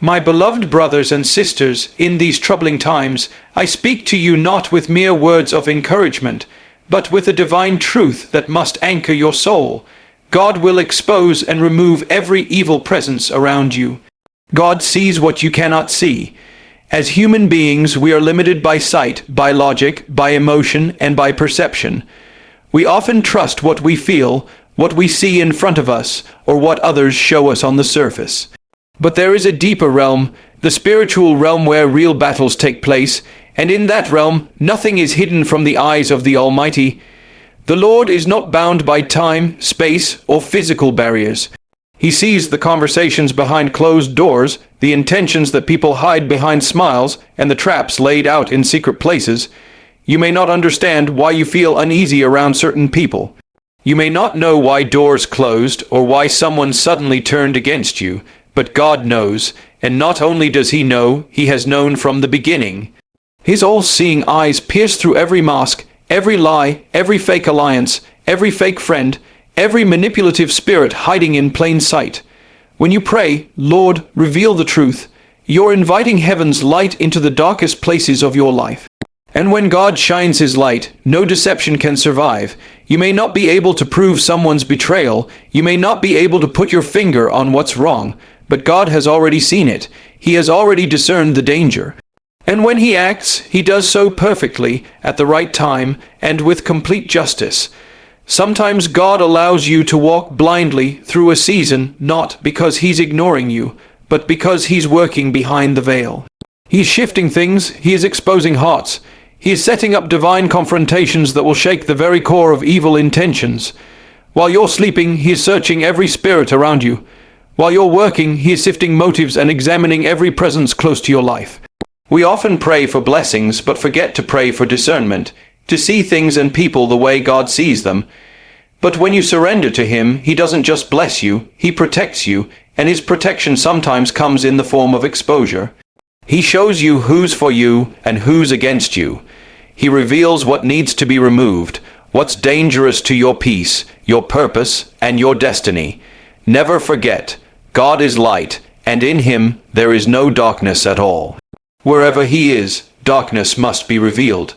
My beloved brothers and sisters, in these troubling times, I speak to you not with mere words of encouragement, but with a divine truth that must anchor your soul. God will expose and remove every evil presence around you. God sees what you cannot see. As human beings, we are limited by sight, by logic, by emotion, and by perception. We often trust what we feel, what we see in front of us, or what others show us on the surface. But there is a deeper realm, the spiritual realm where real battles take place, and in that realm, nothing is hidden from the eyes of the Almighty. The Lord is not bound by time, space, or physical barriers. He sees the conversations behind closed doors, the intentions that people hide behind smiles, and the traps laid out in secret places. You may not understand why you feel uneasy around certain people. You may not know why doors closed or why someone suddenly turned against you, but God knows, and not only does He know, He has known from the beginning. His all-seeing eyes pierce through every mask, every lie, every fake alliance, every fake friend, every manipulative spirit hiding in plain sight. When you pray, Lord, reveal the truth, you're inviting heaven's light into the darkest places of your life. And when God shines His light, no deception can survive. You may not be able to prove someone's betrayal, you may not be able to put your finger on what's wrong, but God has already seen it. He has already discerned the danger. And when He acts, He does so perfectly, at the right time, and with complete justice. Sometimes God allows you to walk blindly through a season, not because He's ignoring you, but because He's working behind the veil. He's shifting things, He is exposing hearts. He is setting up divine confrontations that will shake the very core of evil intentions. While you're sleeping, He is searching every spirit around you. While you're working, He is sifting motives and examining every presence close to your life. We often pray for blessings, but forget to pray for discernment, to see things and people the way God sees them. But when you surrender to Him, He doesn't just bless you, He protects you, and His protection sometimes comes in the form of exposure. He shows you who's for you and who's against you. He reveals what needs to be removed, what's dangerous to your peace, your purpose, and your destiny. Never forget, God is light, and in Him there is no darkness at all. Wherever He is, darkness must be revealed.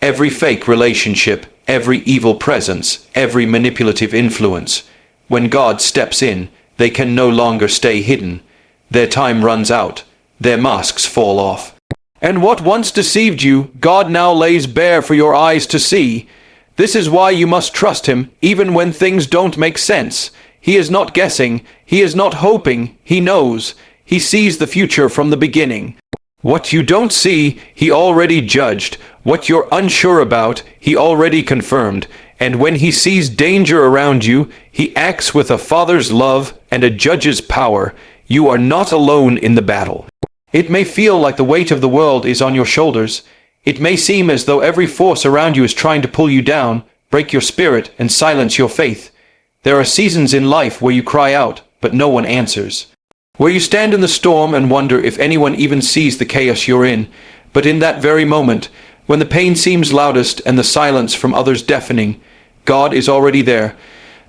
Every fake relationship, every evil presence, every manipulative influence. When God steps in, they can no longer stay hidden. Their time runs out. Their masks fall off. And what once deceived you, God now lays bare for your eyes to see. This is why you must trust Him, even when things don't make sense. He is not guessing. He is not hoping. He knows. He sees the future from the beginning. What you don't see, He already judged. What you're unsure about, He already confirmed. And when He sees danger around you, He acts with a father's love and a judge's power. You are not alone in the battle. It may feel like the weight of the world is on your shoulders. It may seem as though every force around you is trying to pull you down, break your spirit, and silence your faith. There are seasons in life where you cry out, but no one answers. Where you stand in the storm and wonder if anyone even sees the chaos you're in. But in that very moment, when the pain seems loudest and the silence from others deafening, God is already there.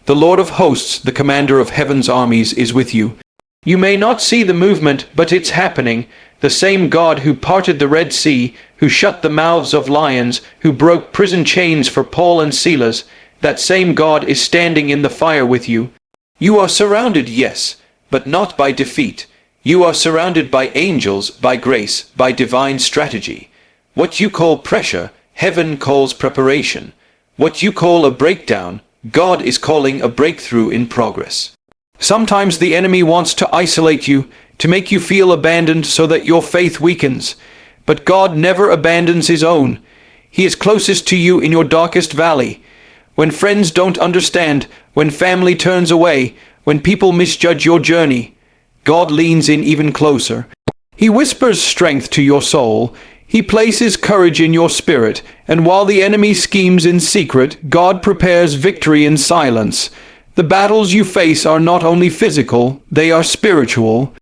The Lord of hosts, the commander of heaven's armies, is with you. You may not see the movement, but it's happening. The same God who parted the Red Sea, who shut the mouths of lions, who broke prison chains for Paul and Silas, that same God is standing in the fire with you. You are surrounded, yes, but not by defeat. You are surrounded by angels, by grace, by divine strategy. What you call pressure, heaven calls preparation. What you call a breakdown, God is calling a breakthrough in progress. Sometimes the enemy wants to isolate you, to make you feel abandoned so that your faith weakens. But God never abandons His own. He is closest to you in your darkest valley. When friends don't understand, when family turns away, when people misjudge your journey, God leans in even closer. He whispers strength to your soul. He places courage in your spirit, and while the enemy schemes in secret, God prepares victory in silence. The battles you face are not only physical, they are spiritual.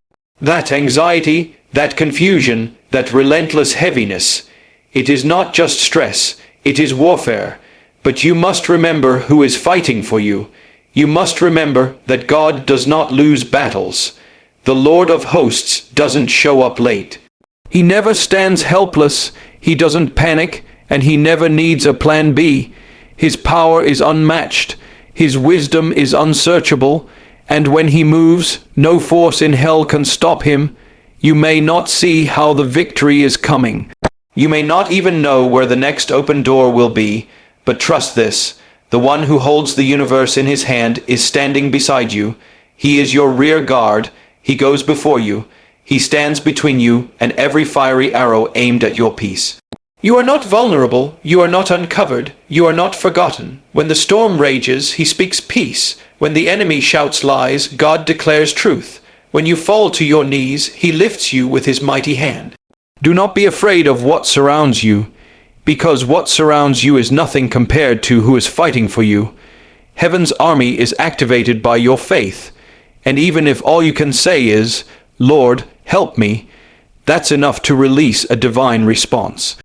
That anxiety, that confusion, that relentless heaviness, it is not just stress, it is warfare. But you must remember who is fighting for you. You must remember that God does not lose battles. The Lord of hosts doesn't show up late. He never stands helpless, he doesn't panic, and he never needs a plan B. His power is unmatched, his wisdom is unsearchable, and when he moves, no force in hell can stop him. You may not see how the victory is coming. You may not even know where the next open door will be, but trust this: the one who holds the universe in his hand is standing beside you. He is your rear guard, he goes before you, he stands between you and every fiery arrow aimed at your peace. You are not vulnerable, you are not uncovered, you are not forgotten. When the storm rages, he speaks peace. When the enemy shouts lies, God declares truth. When you fall to your knees, he lifts you with his mighty hand. Do not be afraid of what surrounds you, because what surrounds you is nothing compared to who is fighting for you. Heaven's army is activated by your faith, and even if all you can say is, "Lord, help me," that's enough to release a divine response.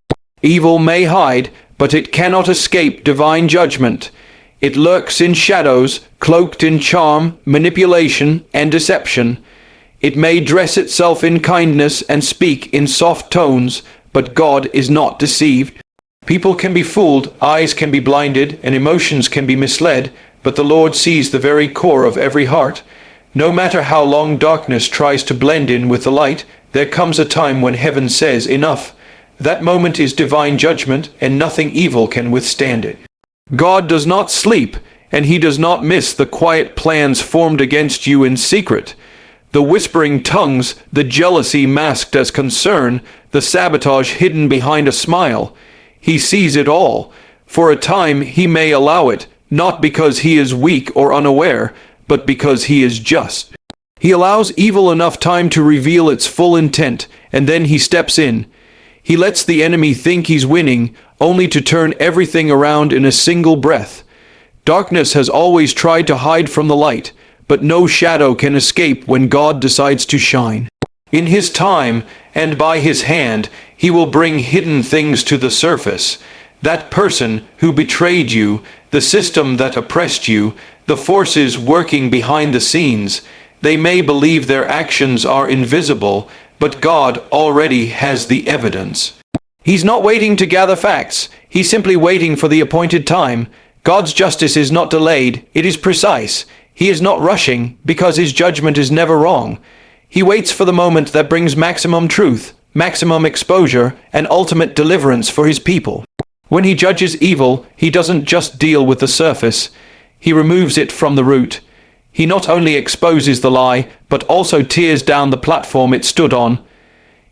Evil may hide, but it cannot escape divine judgment. It lurks in shadows, cloaked in charm, manipulation, and deception. It may dress itself in kindness and speak in soft tones, but God is not deceived. People can be fooled, eyes can be blinded, and emotions can be misled, but the Lord sees the very core of every heart. No matter how long darkness tries to blend in with the light, there comes a time when heaven says enough. That moment is divine judgment, and nothing evil can withstand it. God does not sleep, and he does not miss the quiet plans formed against you in secret. The whispering tongues, the jealousy masked as concern, the sabotage hidden behind a smile. He sees it all. For a time he may allow it, not because he is weak or unaware, but because he is just. He allows evil enough time to reveal its full intent, and then he steps in. He lets the enemy think he's winning, only to turn everything around in a single breath. Darkness has always tried to hide from the light, but no shadow can escape when God decides to shine. In his time, and by his hand, he will bring hidden things to the surface. That person who betrayed you, the system that oppressed you, the forces working behind the scenes, they may believe their actions are invisible, but God already has the evidence. He's not waiting to gather facts, he's simply waiting for the appointed time. God's justice is not delayed, it is precise. He is not rushing, because his judgment is never wrong. He waits for the moment that brings maximum truth, maximum exposure, and ultimate deliverance for his people. When he judges evil, he doesn't just deal with the surface. He removes it from the root. He not only exposes the lie, but also tears down the platform it stood on.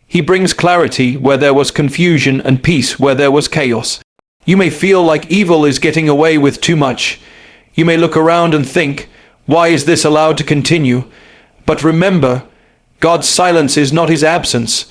He brings clarity where there was confusion and peace where there was chaos. You may feel like evil is getting away with too much. You may look around and think, why is this allowed to continue? But remember, God's silence is not his absence.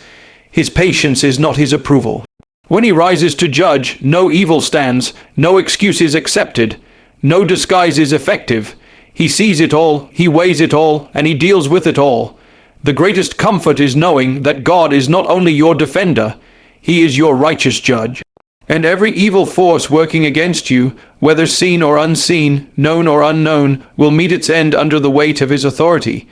His patience is not his approval. When he rises to judge, no evil stands, no excuse is accepted, no disguise is effective. He sees it all, he weighs it all, and he deals with it all. The greatest comfort is knowing that God is not only your defender, he is your righteous judge. And every evil force working against you, whether seen or unseen, known or unknown, will meet its end under the weight of his authority.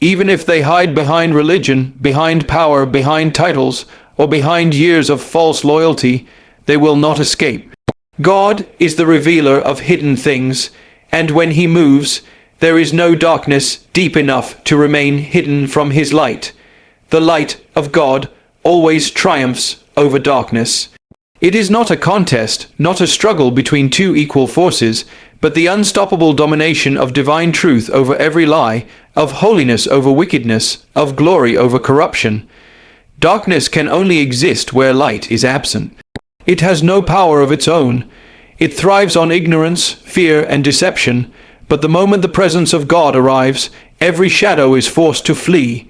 Even if they hide behind religion, behind power, behind titles, or behind years of false loyalty, they will not escape. God is the revealer of hidden things, and when he moves, there is no darkness deep enough to remain hidden from his light. The light of God always triumphs over darkness. It is not a contest, not a struggle between two equal forces, but the unstoppable domination of divine truth over every lie, of holiness over wickedness, of glory over corruption. Darkness can only exist where light is absent. It has no power of its own. It thrives on ignorance, fear, and deception, but the moment the presence of God arrives, every shadow is forced to flee.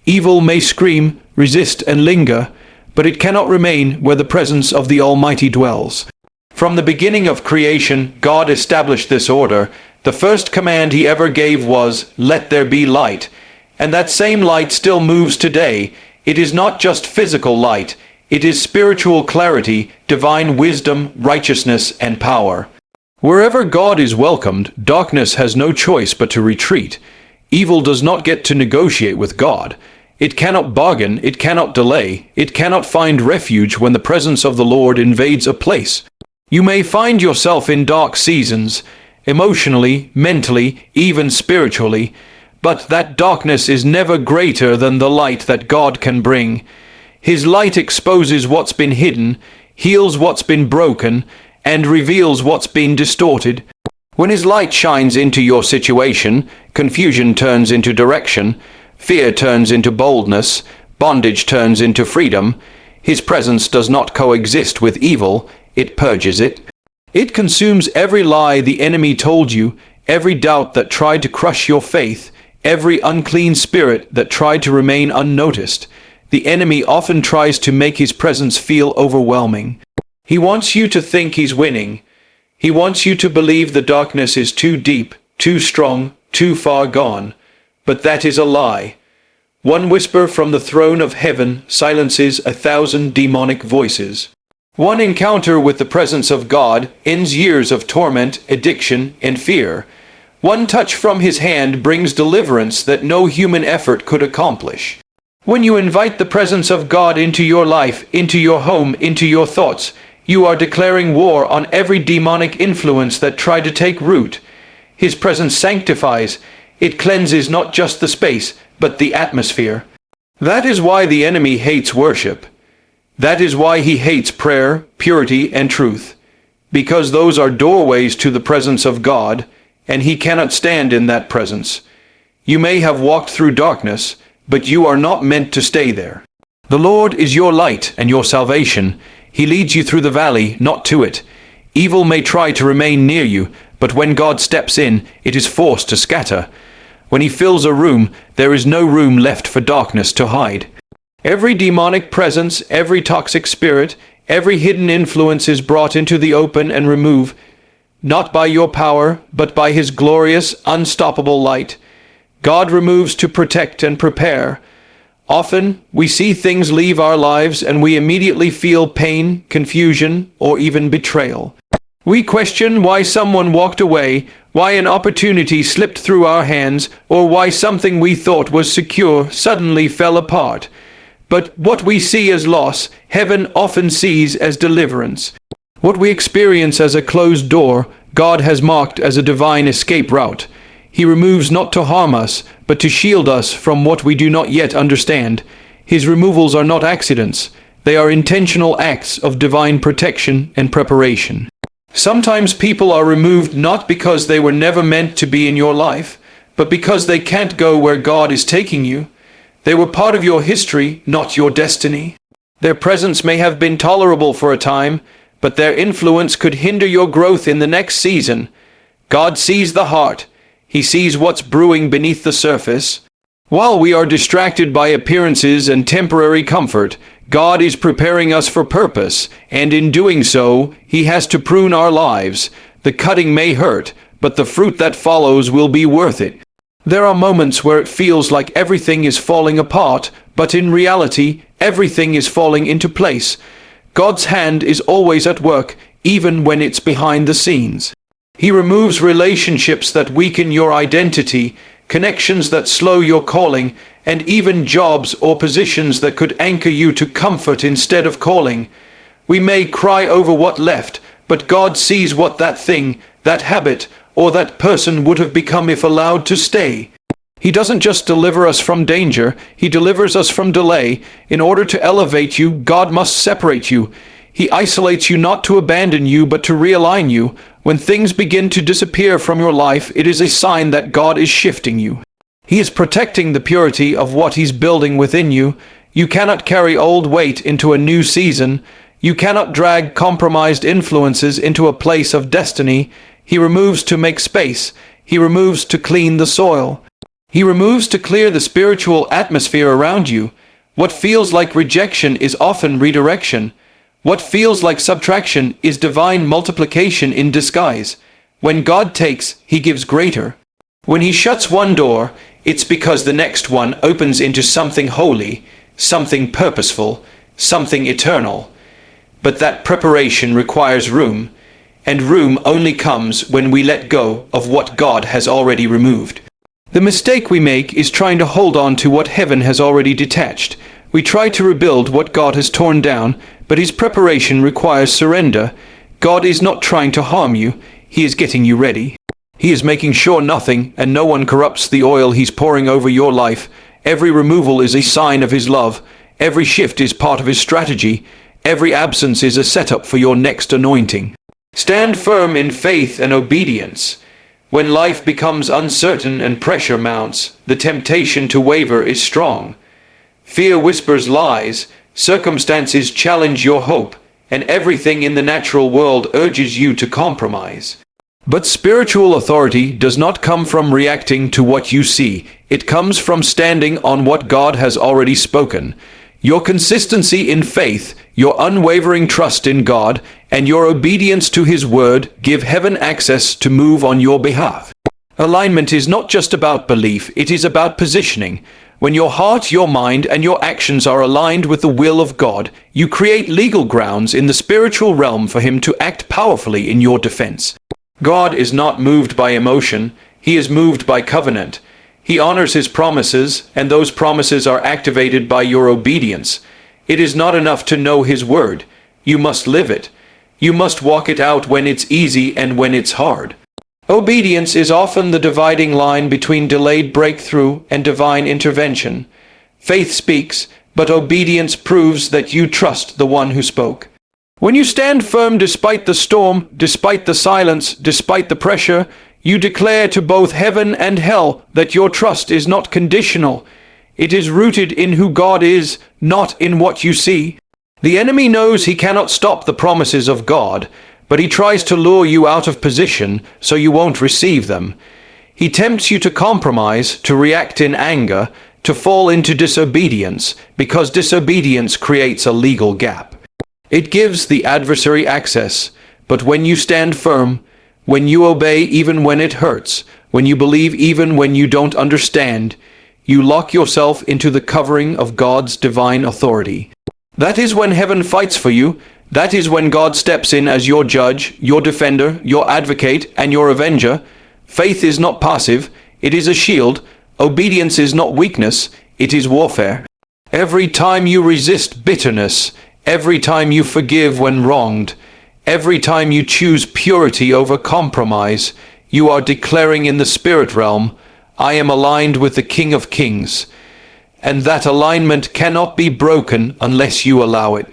Evil may scream, resist, and linger, but it cannot remain where the presence of the Almighty dwells. From the beginning of creation, God established this order. The first command he ever gave was, "Let there be light." And that same light still moves today. It is not just physical light. It is spiritual clarity, divine wisdom, righteousness, and power. Wherever God is welcomed, darkness has no choice but to retreat. Evil does not get to negotiate with God. It cannot bargain, it cannot delay, it cannot find refuge when the presence of the Lord invades a place. You may find yourself in dark seasons, emotionally, mentally, even spiritually, but that darkness is never greater than the light that God can bring. His light exposes what's been hidden, heals what's been broken, and reveals what's been distorted. When His light shines into your situation, confusion turns into direction, fear turns into boldness, bondage turns into freedom. His presence does not coexist with evil, it purges it. It consumes every lie the enemy told you, every doubt that tried to crush your faith, every unclean spirit that tried to remain unnoticed. The enemy often tries to make his presence feel overwhelming. He wants you to think he's winning. He wants you to believe the darkness is too deep, too strong, too far gone. But that is a lie. One whisper from the throne of heaven silences 1,000 demonic voices. One encounter with the presence of God ends years of torment, addiction, and fear. One touch from His hand brings deliverance that no human effort could accomplish. When you invite the presence of God into your life, into your home, into your thoughts, you are declaring war on every demonic influence that tried to take root. His presence sanctifies. It cleanses not just the space, but the atmosphere. That is why the enemy hates worship. That is why he hates prayer, purity, and truth. Because those are doorways to the presence of God, and he cannot stand in that presence. You may have walked through darkness, but you are not meant to stay there. The Lord is your light and your salvation. He leads you through the valley, not to it. Evil may try to remain near you, but when God steps in, it is forced to scatter. When He fills a room, there is no room left for darkness to hide. Every demonic presence, every toxic spirit, every hidden influence is brought into the open and removed, not by your power, but by His glorious, unstoppable light. God removes to protect and prepare. Often, we see things leave our lives and we immediately feel pain, confusion, or even betrayal. We question why someone walked away, why an opportunity slipped through our hands, or why something we thought was secure suddenly fell apart. But what we see as loss, heaven often sees as deliverance. What we experience as a closed door, God has marked as a divine escape route. He removes not to harm us, but to shield us from what we do not yet understand. His removals are not accidents. They are intentional acts of divine protection and preparation. Sometimes people are removed not because they were never meant to be in your life, but because they can't go where God is taking you. They were part of your history, not your destiny. Their presence may have been tolerable for a time, but their influence could hinder your growth in the next season. God sees the heart. He sees what's brewing beneath the surface. While we are distracted by appearances and temporary comfort, God is preparing us for purpose, and in doing so, He has to prune our lives. The cutting may hurt, but the fruit that follows will be worth it. There are moments where it feels like everything is falling apart, but in reality, everything is falling into place. God's hand is always at work, even when it's behind the scenes. He removes relationships that weaken your identity, connections that slow your calling, and even jobs or positions that could anchor you to comfort instead of calling. We may cry over what left, but God sees what that thing, that habit, or that person would have become if allowed to stay. He doesn't just deliver us from danger, He delivers us from delay. In order to elevate you, God must separate you. He isolates you not to abandon you, but to realign you. When things begin to disappear from your life, it is a sign that God is shifting you. He is protecting the purity of what He's building within you. You cannot carry old weight into a new season. You cannot drag compromised influences into a place of destiny. He removes to make space. He removes to clean the soil. He removes to clear the spiritual atmosphere around you. What feels like rejection is often redirection. What feels like subtraction is divine multiplication in disguise. When God takes, He gives greater. When He shuts one door, it's because the next one opens into something holy, something purposeful, something eternal. But that preparation requires room, and room only comes when we let go of what God has already removed. The mistake we make is trying to hold on to what heaven has already detached. We try to rebuild what God has torn down, but his preparation requires surrender. God is not trying to harm you, he is getting you ready. He is making sure nothing and no one corrupts the oil he's pouring over your life. Every removal is a sign of his love. Every shift is part of his strategy. Every absence is a setup for your next anointing. Stand firm in faith and obedience. When life becomes uncertain and pressure mounts, the temptation to waver is strong. Fear whispers lies, circumstances challenge your hope, and everything in the natural world urges you to compromise. But spiritual authority does not come from reacting to what you see. It comes from standing on what God has already spoken. Your consistency in faith, your unwavering trust in God, and your obedience to his word give heaven access to move on your behalf. Alignment is not just about belief, it is about positioning. When your heart, your mind, and your actions are aligned with the will of God, you create legal grounds in the spiritual realm for him to act powerfully in your defense. God is not moved by emotion, he is moved by covenant. He honors his promises, and those promises are activated by your obedience. It is not enough to know his word. You must live it. You must walk it out when it's easy and when it's hard. Obedience is often the dividing line between delayed breakthrough and divine intervention. Faith speaks, but obedience proves that you trust the one who spoke. When you stand firm despite the storm, despite the silence, despite the pressure, you declare to both heaven and hell that your trust is not conditional. It is rooted in who God is, not in what you see. The enemy knows he cannot stop the promises of God, but he tries to lure you out of position so you won't receive them. He tempts you to compromise, to react in anger, to fall into disobedience, because disobedience creates a legal gap. It gives the adversary access, but when you stand firm, when you obey even when it hurts, when you believe even when you don't understand, you lock yourself into the covering of God's divine authority. That is when heaven fights for you. That is when God steps in as your judge, your defender, your advocate, and your avenger. Faith is not passive, it is a shield. Obedience is not weakness, it is warfare. Every time you resist bitterness, every time you forgive when wronged, every time you choose purity over compromise, you are declaring in the spirit realm, I am aligned with the King of Kings. And that alignment cannot be broken unless you allow it.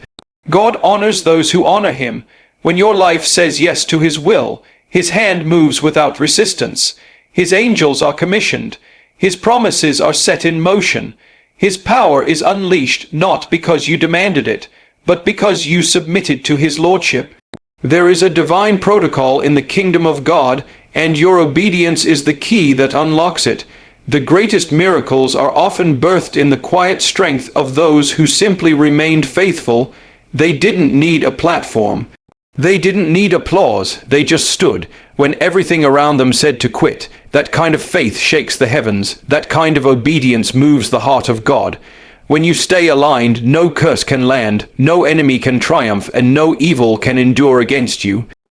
God honors those who honor him. When your life says yes to his will, his hand moves without resistance. His angels are commissioned. His promises are set in motion. His power is unleashed not because you demanded it, but because you submitted to his lordship. There is a divine protocol in the kingdom of God, and your obedience is the key that unlocks it. The greatest miracles are often birthed in the quiet strength of those who simply remained faithful. They didn't need a platform. They didn't need applause. They just stood when everything around them said to quit. That kind of faith shakes the heavens. That kind of obedience moves the heart of God. When you stay aligned, no curse can land, no enemy can triumph, and no evil can endure against you.